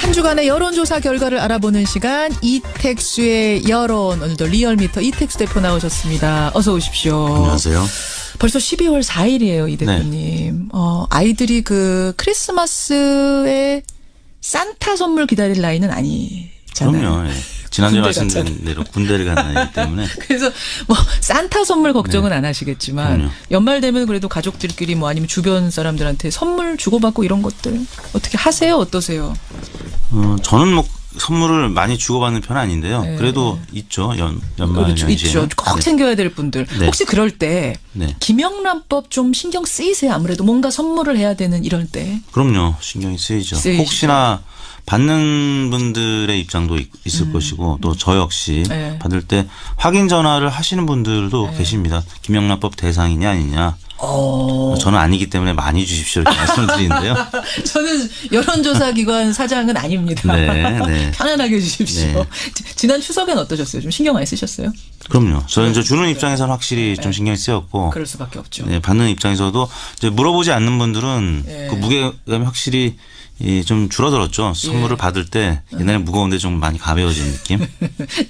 한 주간의 여론조사 결과를 알아보는 시간 이택수의 여론. 오늘도 리얼미터 이택수 대표 나오셨습니다. 어서 오십시오. 안녕하세요. 벌써 12월 4일이에요, 이 대표님. 네. 아이들이 그 크리스마스에 산타 선물 기다릴 나이는 아니잖아요. 그럼요. 예. 지난주에 말씀드린 대로 군대를 간 나이기 때문에. 그래서 뭐 산타 선물 걱정은 안 하시겠지만 그럼요. 연말 되면 그래도 가족들끼리 뭐 아니면 주변 사람들한테 선물 주고받고 이런 것들 어떻게 하세요? 어떠세요? 저는 뭐 선물을 많이 주고받는 편은 아닌데요. 네. 그래도 있죠. 연말 그렇죠. 있죠. 꼭 챙겨야 될 분들. 네. 혹시 그럴 때 네. 김영란법 좀 신경 쓰이세요? 아무래도 뭔가 선물을 해야 되는 이럴 때. 그럼요. 신경이 쓰이죠. 혹시나 받는 분들의 입장도 있을 것이고 또 저 역시 네. 받을 때 확인 전화를 하시는 분들도 네. 계십니다. 김영란법 대상이냐 아니냐. 저는 아니기 때문에 많이 주십시오 이렇게 말씀을 드리는데요. 저는 여론조사기관 사장은 아닙니다. 네, 네. 편안하게 해주십시오. 네. 지난 추석엔 어떠셨어요? 좀 신경 많이 쓰셨어요? 그럼요. 저는 이제 주는 입장에서는 확실히 좀 신경이 쓰였고. 그럴 수밖에 없죠. 네, 받는 입장에서도 이제 물어보지 않는 분들은 네. 그 무게감이 확실히 좀 줄어들었죠. 선물을 받을 때 옛날에 무거운데 좀 많이 가벼워진 느낌.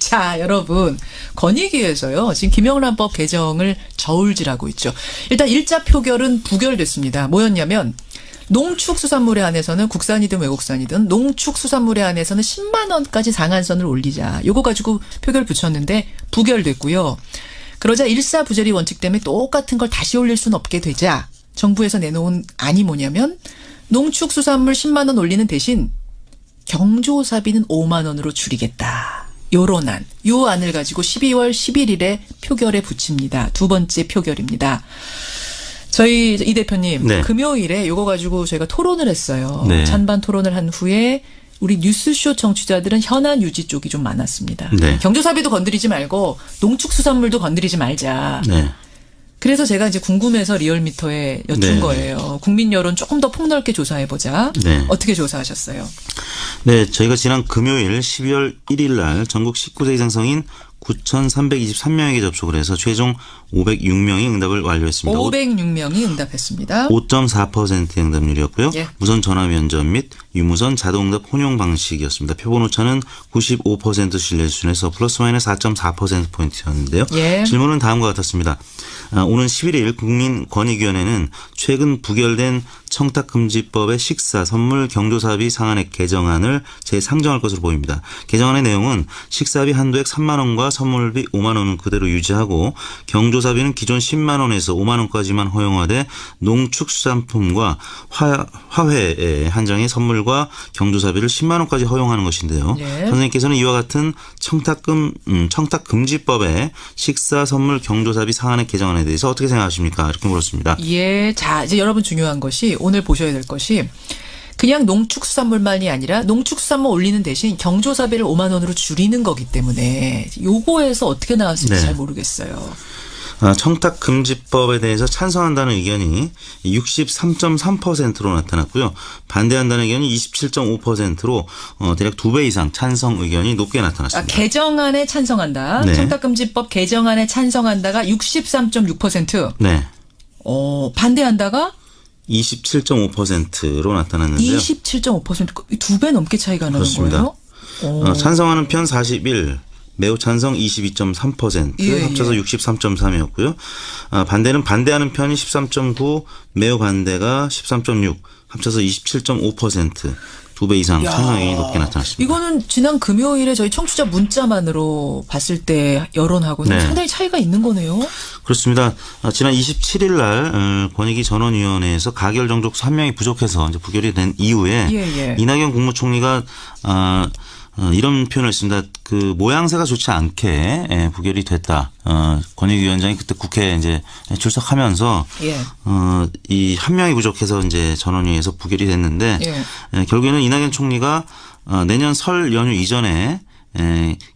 자, 여러분. 권익위에서요. 지금 김영란법 개정을 저울질하고 있죠. 일단 1차 표결은 부결됐습니다. 뭐였냐면 농축수산물에 한해서는 국산이든 외국산이든 농축수산물에 한해서는 10만 원까지 상한선을 올리자. 요거 가지고 표결 붙였는데 부결됐고요. 그러자 일사부재리 원칙 때문에 똑같은 걸 다시 올릴 수는 없게 되자 정부에서 내놓은 안이 뭐냐면 농축수산물 10만 원 올리는 대신 경조사비는 5만 원으로 줄이겠다. 요런 안. 요 안을 가지고 12월 11일에 표결에 붙입니다. 두 번째 표결입니다. 저희 이 대표님 네. 금요일에 요거 가지고 저희가 토론을 했어요. 네. 찬반 토론을 한 후에 우리 뉴스쇼 청취자들은 현안 유지 쪽이 좀 많았습니다. 네. 경조사비도 건드리지 말고 농축수산물도 건드리지 말자. 네. 그래서 제가 이제 궁금해서 리얼미터에 여쭌 네. 거예요. 국민 여론 조금 더 폭넓게 조사해보자. 네. 어떻게 조사하셨어요? 네, 저희가 지난 금요일 12월 1일 날 전국 19세 이상 성인 9,323명에게 접촉을 해서 최종 506명이 응답을 완료했습니다. 506명이 응답했습니다. 5.4%의 응답률이었고요. 예. 무선 전화 면접 및 유무선 자동응답 혼용 방식이었습니다. 표본 오차는 95% 신뢰 수준에서 플러스 마이너스 4.4%포인트였는데요. 예. 질문은 다음과 같았습니다. 오는 11일 국민권익위원회는 최근 부결된 청탁금지법의 식사, 선물, 경조사비 상한액 개정안을 재상정할 것으로 보입니다. 개정안의 내용은 식사비 한도액 3만 원과 선물비 5만 원은 그대로 유지하고 경조사비는 기존 10만 원에서 5만 원까지만 허용하되 농축수산품과 화훼에 한정해 선물과 경조사비를 10만 원까지 허용하는 것인데요. 네. 선생님께서는 이와 같은 청탁금지법의 식사, 선물, 경조사비 상한액 개정안에 대해서 어떻게 생각하십니까? 이렇게 물었습니다. 예, 자 이제 여러분 중요한 것이 오늘 보셔야 될 것이 그냥 농축수산물만이 아니라 농축수산물 올리는 대신 경조사비를 5만 원으로 줄이는 거기 때문에 요거에서 어떻게 나왔을지 네. 잘 모르겠어요. 청탁금지법에 대해서 찬성한다는 의견이 63.3%로 나타났고요. 반대한다는 의견이 27.5%로 대략 2배 이상 찬성 의견이 높게 나타났습니다. 개정안에 찬성한다. 네. 청탁금지법 개정안에 찬성한다가 63.6%. 네. 반대한다가 27.5%로 나타났는데요. 27.5% 2배 넘게 차이가 나는 그렇습니다. 거예요? 찬성하는 편 41, 매우 찬성 22.3%, 예, 합쳐서 예. 63.3이었고요. 반대는 반대하는 편이 13.9, 매우 반대가 13.6, 합쳐서 27.5%. 2배 이상 찬성이 높게 나타났습니다. 이거는 지난 금요일에 저희 청취자 문자만으로 봤을 때 여론하고는 네. 상당히 차이가 있는 거네요. 그렇습니다. 지난 27일 날 권익위 전원위원회에서 가결 정족수 1명이 부족해서 이제 부결이 된 이후에 예. 이낙연 국무총리가 이런 표현을 했습니다. 그 모양새가 좋지 않게 부결이 됐다. 권익위원장이 그때 국회에 이제 출석하면서 예. 이 한 명이 부족해서 이제 전원위에서 부결이 됐는데 예. 결국에는 이낙연 총리가 내년 설 연휴 이전에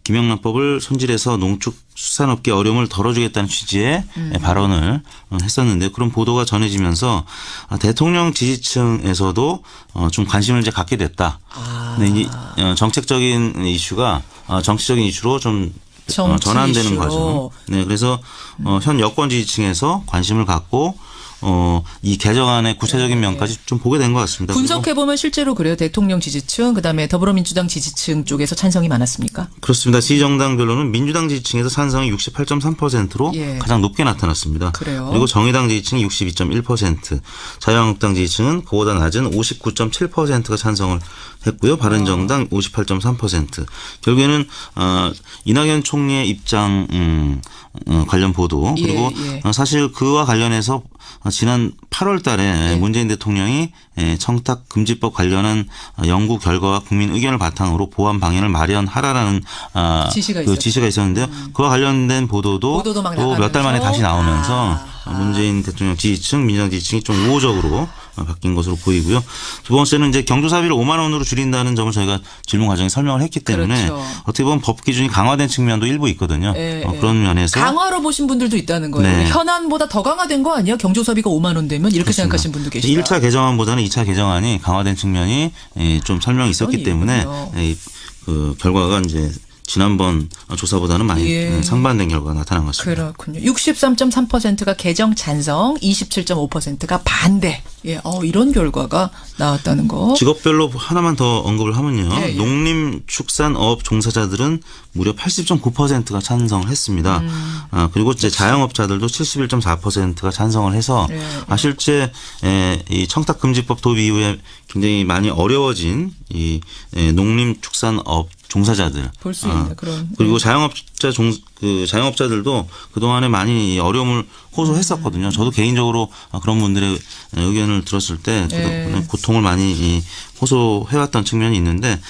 김영란법을 손질해서 농축수산업계 어려움을 덜어주겠다는 취지의 발언을 했었는데 그런 보도가 전해지면서 대통령 지지층에서도 좀 관심을 이제 갖게 됐다. 근데 이 정책적인 이슈가 정치적인 이슈로 좀 전환되는 과정. 네, 그래서 현 여권 지지층에서 관심을 갖고 이 개정안의 구체적인 면까지 좀 보게 된 것 같습니다. 분석해 보면 실제로 그래요. 대통령 지지층, 그다음에 더불어민주당 지지층 쪽에서 찬성이 많았습니까? 그렇습니다. 지정당별로는 민주당 지지층에서 찬성이 68.3%로 가장 높게 나타났습니다. 그래요. 그리고 정의당 지지층이 62.1%, 자유한국당 지지층은 그보다 낮은 59.7%가 찬성을 했고요. 바른정당 58.3%. 결국에는 이낙연 총리의 입장 관련 보도 그리고 사실 그와 관련해서 지난 8월 달에 문재인 대통령이 청탁금지법 관련한 연구 결과와 국민 의견을 바탕으로 보완 방향을 마련하라라는 지시가 있었는데요. 그와 관련된 보도도 또 몇 달 만에 다시 나오면서 문재인 대통령 지지층, 민주당 지지층이 좀 우호적으로 바뀐 것으로 보이고요. 두 번째는 이제 경조사비를 5만 원으로 줄인다는 점을 저희가 질문 과정에 설명을 했기 때문에 그렇죠. 어떻게 보면 법 기준이 강화된 측면도 일부 있거든요. 그런 면에서 강화로 보신 분들도 있다는 거예요. 네. 현안보다 더 강화된 거 아니야? 경조사비가 5만 원 되면 이렇게 그렇습니다. 생각하시는 분도 계시다. 1차 개정안보다는 2차 개정안이 강화된 측면이 좀 설명이 있었기 때문에 그 결과가 이제 지난번 조사보다는 많이 상반된 결과가 나타난 것입니다. 그렇군요. 63.3%가 개정 찬성, 27.5%가 반대. 이런 결과가 나왔다는 거. 직업별로 하나만 더 언급을 하면요. 농림축산업 종사자들은 무려 80.9%가 찬성을 했습니다. 그리고 이제 자영업자들도 71.4%가 찬성을 해서 실제 이 청탁금지법 도입 이후에 굉장히 많이 어려워진 이 농림축산업 종사자들 볼 수 있는 그런 그리고 자영업자들도 그동안에 많이 어려움을 호소했었거든요. 저도 개인적으로 그런 분들의 의견을 들었을 때 고통을 많이 호소해왔던 측면이 있는데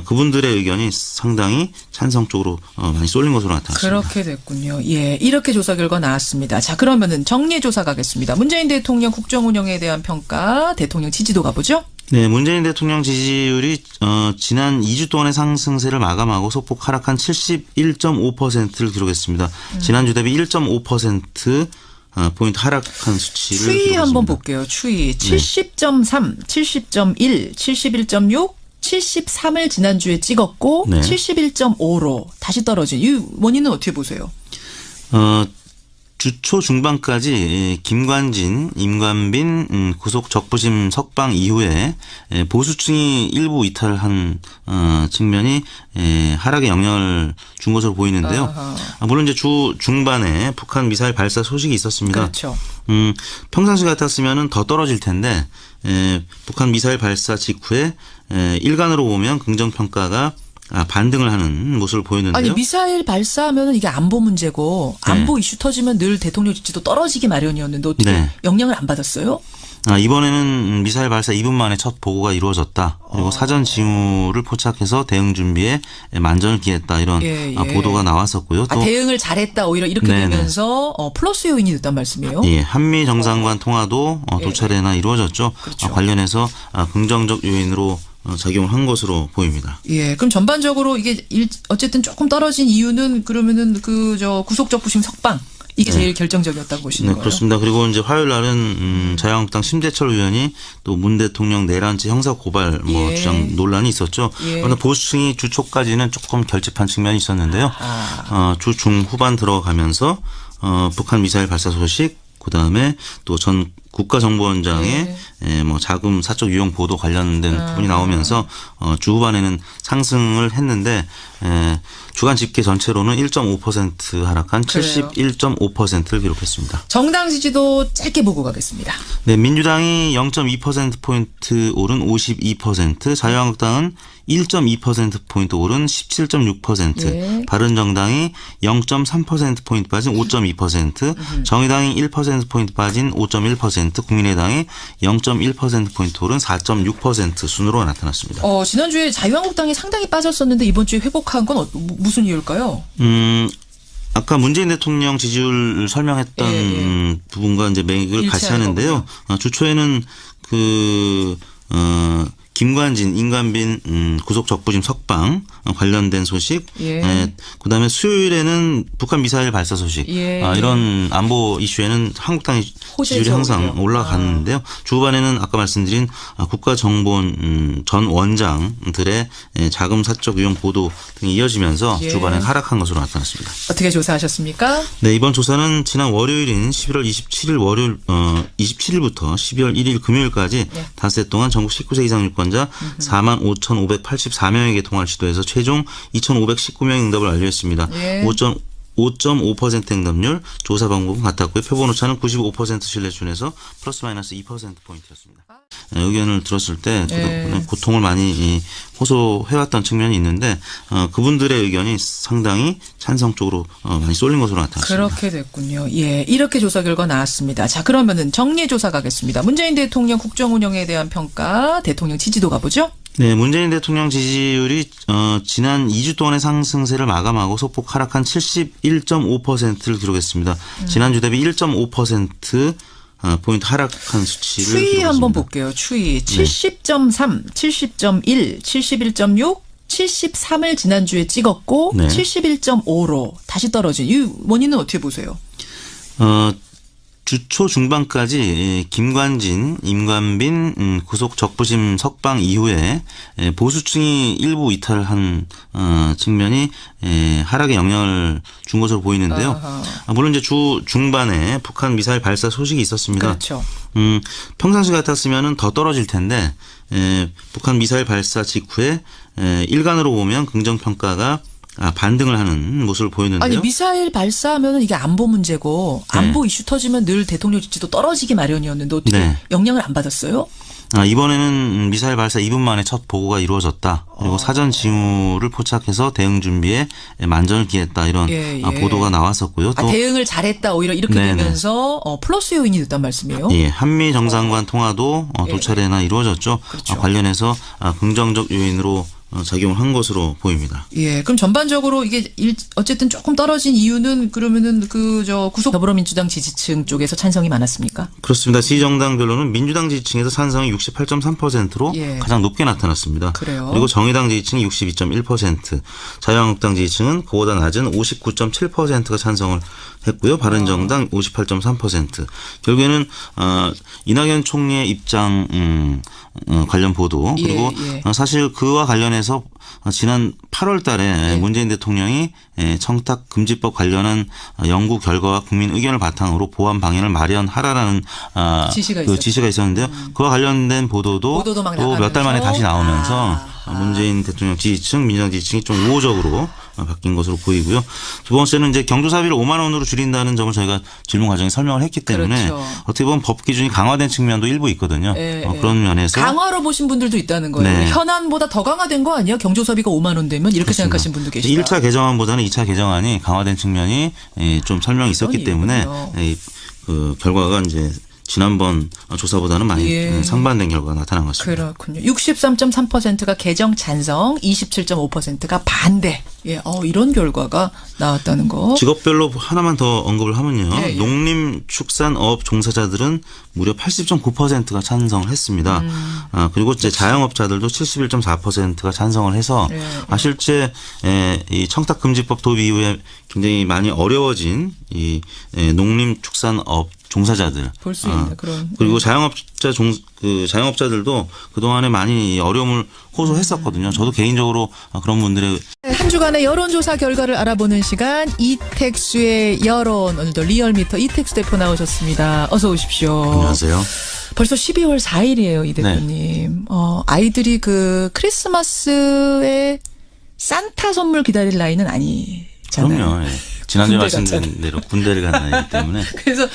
그분들의 의견이 상당히 찬성 쪽으로 많이 쏠린 것으로 나타났습니다. 그렇게 됐군요. 이렇게 조사 결과 나왔습니다. 자, 그러면은 정리해 조사 가겠습니다. 문재인 대통령 국정 운영에 대한 평가, 대통령 지지도 가보죠. 네, 문재인 대통령 지지율이 지난 2주 동안의 상승세를 마감하고 소폭 하락한 71.5%를 기록했습니다. 지난주 대비 1.5% 포인트 하락한 수치를 추이 기록했습니다. 한번 볼게요. 추이 70.3, 70.1, 71.6, 73을 지난주에 찍었고 71.5로 다시 떨어진 이 원인은 어떻게 보세요? 주초 중반까지 김관진, 임관빈 구속 적부심 석방 이후에 보수층이 일부 이탈한 측면이 하락에 영향을 준 것으로 보이는데요. 물론 이제 주 중반에 북한 미사일 발사 소식이 있었습니다. 그렇죠. 평상시 같았으면 더 떨어질 텐데 북한 미사일 발사 직후에 일간으로 보면 긍정평가가 반등을 하는 모습을 보였는데요. 아니 미사일 발사하면 이게 안보 문제고 안보 이슈 터지면 늘 대통령 지지도 떨어지기 마련이었는데 어떻게 영향을 안 받았어요? 이번에는 미사일 발사 2분 만에 첫 보고가 이루어졌다. 그리고 사전 징후를 포착해서 대응 준비에 만전을 기했다. 이런 보도가 나왔었고요. 또 대응을 잘했다. 오히려 이렇게 되면서 플러스 요인이 됐단 말씀이에요? 한미 정상간 통화도 도차례나 이루어졌죠. 그렇죠. 관련해서 긍정적 요인으로 작용을 한 것으로 보입니다. 그럼 전반적으로 이게 어쨌든 조금 떨어진 이유는 그러면은 구속적부심 석방 이게 제일 결정적이었다고 보시는 거예요? 그렇습니다. 그리고 이제 화요일 날은 자유한국당 심재철 의원이 또 문 대통령 내란죄 형사 고발 주장 논란이 있었죠. 그런데 보수층이 주 초까지는 조금 결집한 측면이 있었는데요. 주 중후반 들어가면서 북한 미사일 발사 소식 그다음에 또 전 국가정보원장의 자금 사적 유용 보도 관련된 부분이 나오면서 주 후반에는 상승을 했는데 주간 집계 전체로는 1.5% 하락한 71.5%를 기록했습니다. 정당 지지도 짧게 보고 가겠습니다. 네, 민주당이 0.2%포인트 오른 52%, 자유한국당은 1.2%포인트 오른 17.6%, 바른정당이 0.3%포인트 빠진 5.2%, 정의당이 1%포인트 빠진 5.1%, 국민의당이 0.1%포인트 오른 4.6% 순으로 나타났습니다. 지난주에 자유한국당이 상당히 빠졌었는데 이번 주에 회복한 건 무슨 이유일까요? 아까 문재인 대통령 지지율 설명했던 부분과 이제 맥을 같이 하는데요. 주초에는 김관진, 임관빈 구속 적부심 석방 관련된 소식. 예. 그다음에 수요일에는 북한 미사일 발사 소식. 예. 이런 안보 이슈에는 한국당의 지지율이 항상 올라가는데요. 주후반에는 아까 말씀드린 국가정보원 전 원장들의 자금 사적 유용 보도 등이 이어지면서 예. 주반에 하락한 것으로 나타났습니다. 어떻게 조사하셨습니까? 네, 이번 조사는 지난 월요일인 11월 27일 월요일 27일부터 12월 1일 금요일까지 네. 닷새 동안 전국 19세 이상 유권자 45,584명에게 통화를 시도해서 최종 2,519명의 응답을 완료했습니다. 예. 5.5% 응답률, 조사 방법은 같았고요. 표본 오차는 95% 신뢰 수준에서 플러스 마이너스 2%포인트였습니다. 의견을 들었을 때 네. 고통을 많이 호소해왔던 측면이 있는데 그분들의 의견이 상당히 찬성 쪽으로 많이 쏠린 것으로 나타났습니다. 그렇게 됐군요. 예, 이렇게 조사 결과 나왔습니다. 자, 그러면은 정리해 조사 가겠습니다. 문재인 대통령 국정 운영에 대한 평가, 대통령 지지도 가보죠. 네, 문재인 대통령 지지율이 지난 2주 동안의 상승세를 마감하고 소폭 하락한 71.5%를 기록했습니다. 지난주 대비 1.5% 포인트 하락한 수치를 추이 기록했습니다. 한번 볼게요. 추이 70.3, 70.1, 71.6, 73을 지난주에 찍었고 네. 71.5로 다시 떨어진 이 원인은 어떻게 보세요? 주초 중반까지 김관진, 임관빈 구속 적부심 석방 이후에 보수층이 일부 이탈한 측면이 하락에 영향을 준 것으로 보이는데요. 물론 이제 주 중반에 북한 미사일 발사 소식이 있었습니다. 그렇죠. 평상시 같았으면 더 떨어질 텐데 북한 미사일 발사 직후에 일간으로 보면 긍정평가가 반등을 하는 모습을 보였는데요. 아니 미사일 발사하면 이게 안보 문제고 네. 안보 이슈 터지면 늘 대통령 지지도 떨어지기 마련이었는데 어떻게 네. 영향을 안 받았어요? 이번에는 미사일 발사 2분 만에 첫 보고가 이루어졌다. 그리고 사전 징후를 포착해서 대응 준비에 만전을 기했다. 이런 보도가 나왔었고요. 또 대응을 잘했다 오히려 이렇게 네네. 되면서 플러스 요인이 됐단 말씀이에요? 예, 한미 정상간 통화도 두 차례나 이루어졌죠. 그렇죠. 관련해서 긍정적 요인으로 작용을 한 것으로 보입니다. 예, 그럼 전반적으로 이게 어쨌든 조금 떨어진 이유는 그러면은 구속 더불어민주당 지지층 쪽에서 찬성이 많았습니까? 그렇습니다. 지정당별로는 민주당 지지층에서 찬성이 68.3%로 예. 가장 높게 나타났습니다. 그래요? 그리고 정의당 지지층이 62.1%, 자유한국당 지지층은 그보다 낮은 59.7%가 찬성을 했고요. 바른정당 58.3%. 결국에는 이낙연 총리의 입장 관련 보도 그리고 사실 그와 관련해서 지난 8월 달에 문재인 대통령이 청탁 금지법 관련한 연구 결과와 국민 의견을 바탕으로 보완 방향을 마련하라라는 지시가 있었는데요. 그와 관련된 보도도 또 몇 달 만에 다시 나오면서 문재인 대통령 지지층, 민주당 지지층이 좀 우호적으로 바뀐 것으로 보이고요. 두 번째는 이제 경조사비를 5만 원으로 줄인다는 점을 저희가 질문 과정에 설명을 했기 때문에 그렇죠. 어떻게 보면 법 기준이 강화된 측면도 일부 있거든요. 그런 면에서 강화로 보신 분들도 있다는 거예요. 네. 현안보다 더 강화된 거 아니야? 경조사비가 5만 원 되면 이렇게 그렇습니다. 생각하시는 분도 계시다. 1차 개정안보다는 2차 개정안이 강화된 측면이 좀 설명이 있었기 때문에 그 결과가 이제 지난번 조사보다는 많이 상반된 결과가 나타난 것입니다. 그렇군요. 63.3%가 개정 찬성, 27.5%가 반대. 예, 이런 결과가 나왔다는 거. 직업별로 하나만 더 언급을 하면요. 예. 농림축산업 종사자들은 무려 80.9%가 찬성을 했습니다. 그리고 이제 자영업자들도 71.4%가 찬성을 해서 실제 이 청탁금지법 도입 이후에 굉장히 많이 어려워진 이 농림축산업 종사자들 볼 수 있는 그런 그리고 자영업자들도 그동안에 많이 어려움을 호소했었거든요. 저도 개인적으로 그런 분들의 한 주간의 여론조사 결과를 알아보는 시간 이택수의 여론 오늘도 리얼미터 이택수 대표 나오셨습니다. 어서 오십시오. 안녕하세요. 벌써 12월 4일이에요, 이 대표님. 아이들이 크리스마스에 산타 선물 기다릴 나이는 아니잖아요. 그럼요. 예. 지난주에 말씀드린 대로 군대를 간 나이기 때문에. 그래서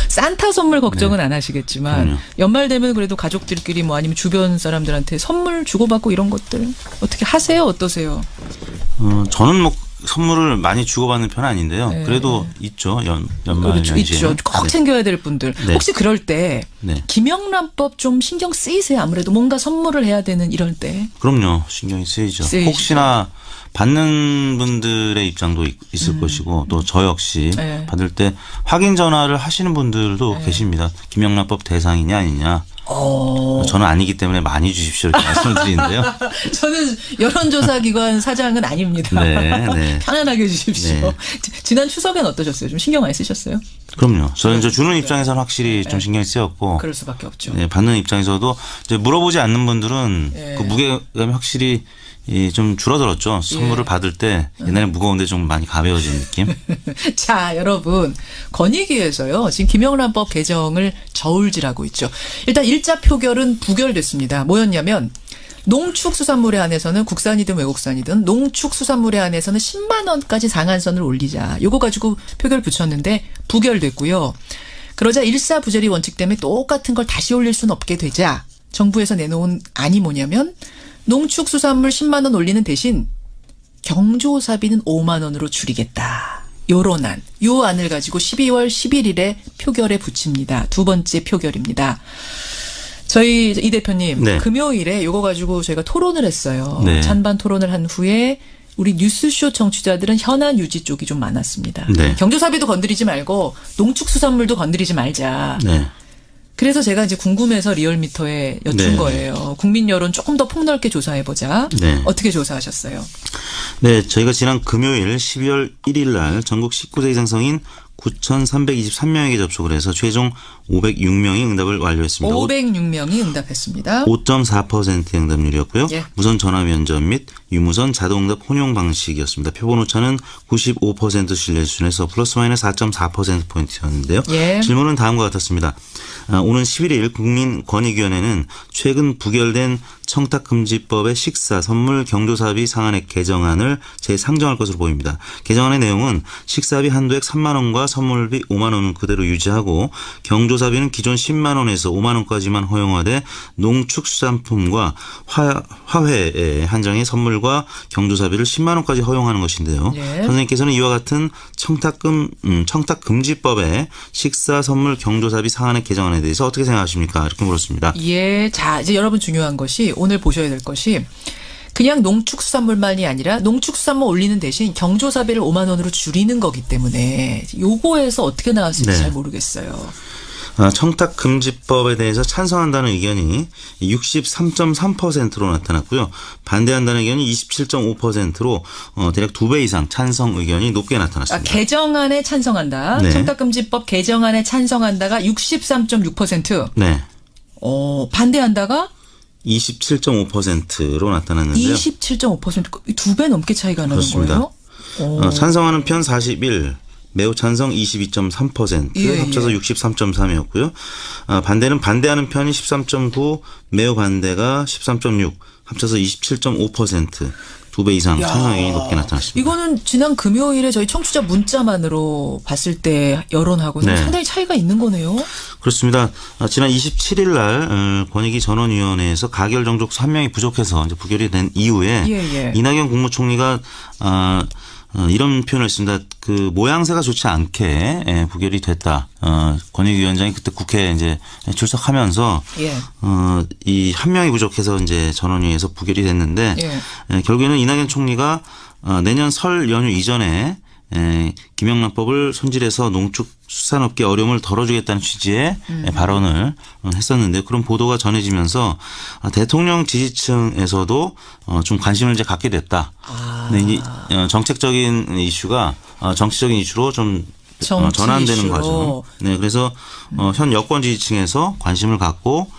산타 선물 걱정은 안 하시겠지만 그럼요. 연말 되면 그래도 가족들끼리 아니면 주변 사람들한테 선물 주고받고 이런 것들 어떻게 하세요? 어떠세요? 저는 선물을 많이 주고받는 편은 아닌데요. 그래도 있죠. 연말 그렇죠. 연시에. 있죠. 꼭 챙겨야 될 분들. 혹시 그럴 때 김영란법 좀 신경 쓰이세요? 아무래도 뭔가 선물을 해야 되는 이럴 때. 그럼요. 신경이 쓰이죠. 혹시나 받는 분들의 입장도 있을 것이고 또 저 역시 받을 때 확인 전화를 하시는 분들도 계십니다. 김영란법 대상이냐 아니냐. 저는 아니기 때문에 많이 주십시오 이렇게 말씀을 드리는데요. 저는 여론조사기관 사장은 아닙니다. 네. 편안하게 해주십시오. 네. 지난 추석엔 어떠셨어요? 좀 신경 많이 쓰셨어요? 그럼요. 저는 이제 주는 입장에서는 확실히 좀 신경이 쓰였고. 그럴 수밖에 없죠. 네, 받는 입장에서도 이제 물어보지 않는 분들은 그 무게감이 확실히 좀 줄어들었죠. 선물을 받을 때 옛날에 무거운데 좀 많이 가벼워진 느낌. 자, 여러분. 권익위에서요. 지금 김영란법 개정을 저울질하고 있죠. 일단 1차 표결은 부결됐습니다. 뭐였냐면 농축수산물에 한해서는 국산이든 외국산이든 농축수산물에 한해서는 10만 원까지 상한선을 올리자. 요거 가지고 표결 붙였는데 부결됐고요. 그러자 일사부재리 원칙 때문에 똑같은 걸 다시 올릴 수는 없게 되자 정부에서 내놓은 안이 뭐냐면 농축수산물 10만 원 올리는 대신 경조사비는 5만 원으로 줄이겠다. 요런 안. 요 안을 가지고 12월 11일에 표결에 붙입니다. 두 번째 표결입니다. 저희 이 대표님 네. 금요일에 요거 가지고 저희가 토론을 했어요. 네. 찬반 토론을 한 후에 우리 뉴스쇼 청취자들은 현안 유지 쪽이 좀 많았습니다. 네. 경조사비도 건드리지 말고 농축수산물도 건드리지 말자. 네. 그래서 제가 이제 궁금해서 리얼미터에 여쭌 네. 거예요. 국민 여론 조금 더 폭넓게 조사해보자. 네. 어떻게 조사하셨어요? 네, 저희가 지난 금요일 12월 1일 날 전국 19세 이상 성인 9,323명에게 접촉을 해서 최종 506명이 응답을 완료했습니다. 506명이 응답했습니다. 5.4%의 응답률이었고요. 예. 무선 전화 면접 및 유무선 자동응답 혼용 방식이었습니다. 표본 오차는 95% 신뢰 수준에서 플러스 마이너스 4.4%포인트였는데요. 예. 질문은 다음과 같았습니다. 오는 11일 국민권익위원회는 최근 부결된 청탁금지법의 식사, 선물, 경조사비 상한액 개정안을 재상정할 것으로 보입니다. 개정안의 내용은 식사비 한도액 3만 원과 선물비 5만 원은 그대로 유지하고 경조사비는 기존 10만 원에서 5만 원까지만 허용하되 농축수산품과 화훼에 한정해 선물과 경조사비를 10만 원까지 허용하는 것인데요. 예. 선생님께서는 이와 같은 청탁금지법의 식사, 선물, 경조사비 상한액 개정안에 대해서 어떻게 생각하십니까? 이렇게 물었습니다. 예. 자, 이제 여러분 중요한 것이 오늘 보셔야 될 것이 그냥 농축수산물만이 아니라 농축수산물 올리는 대신 경조사비를 5만 원으로 줄이는 거기 때문에 요거에서 어떻게 나왔을지 네. 잘 모르겠어요. 청탁금지법에 대해서 찬성한다는 의견이 63.3%로 나타났고요. 반대한다는 의견이 27.5%로 대략 2배 이상 찬성 의견이 높게 나타났습니다. 개정안에 찬성한다. 네. 청탁금지법 개정안에 찬성한다가 63.6%. 네. 반대한다가 27.5%로 나타났는데요. 27.5%. 2배 넘게 차이가 나는 그렇습니다. 거예요? 찬성하는 편 41, 매우 찬성 22.3%, 예, 합쳐서 예. 63.3이었고요. 반대는 반대하는 편이 13.9, 매우 반대가 13.6, 합쳐서 27.5%, 2배 이상 찬성 의견이 높게 나타났습니다. 이거는 지난 금요일에 저희 청취자 문자만으로 봤을 때 여론하고는 네. 상당히 차이가 있는 거네요. 그렇습니다. 지난 27일 날 권익위 전원위원회에서 가결 정족수 1명이 부족해서 이제 부결이 된 이후에 예. 이낙연 국무총리가 이런 표현을 했습니다. 그 모양새가 좋지 않게 부결이 됐다. 권익위원장이 그때 국회에 이제 출석하면서 예. 이 1명이 부족해서 이제 전원위에서 부결이 됐는데 예. 결국에는 이낙연 총리가 내년 설 연휴 이전에 김영란법을 손질해서 농축수산업계 어려움을 덜어주겠다는 취지의 발언을 했었는데 그런 보도가 전해지면서 대통령 지지층에서도 좀 관심을 이제 갖게 됐다. 근데 이 정책적인 이슈가 정치적인 이슈로 좀 전환되는 이슈로. 과정. 네, 그래서 현 여권 지지층에서 관심을 갖고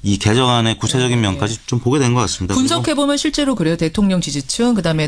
이 개정안의 구체적인 면까지 좀 보게 된 것 같습니다. 분석해 보면 실제로 그래요. 대통령 지지층 그다음에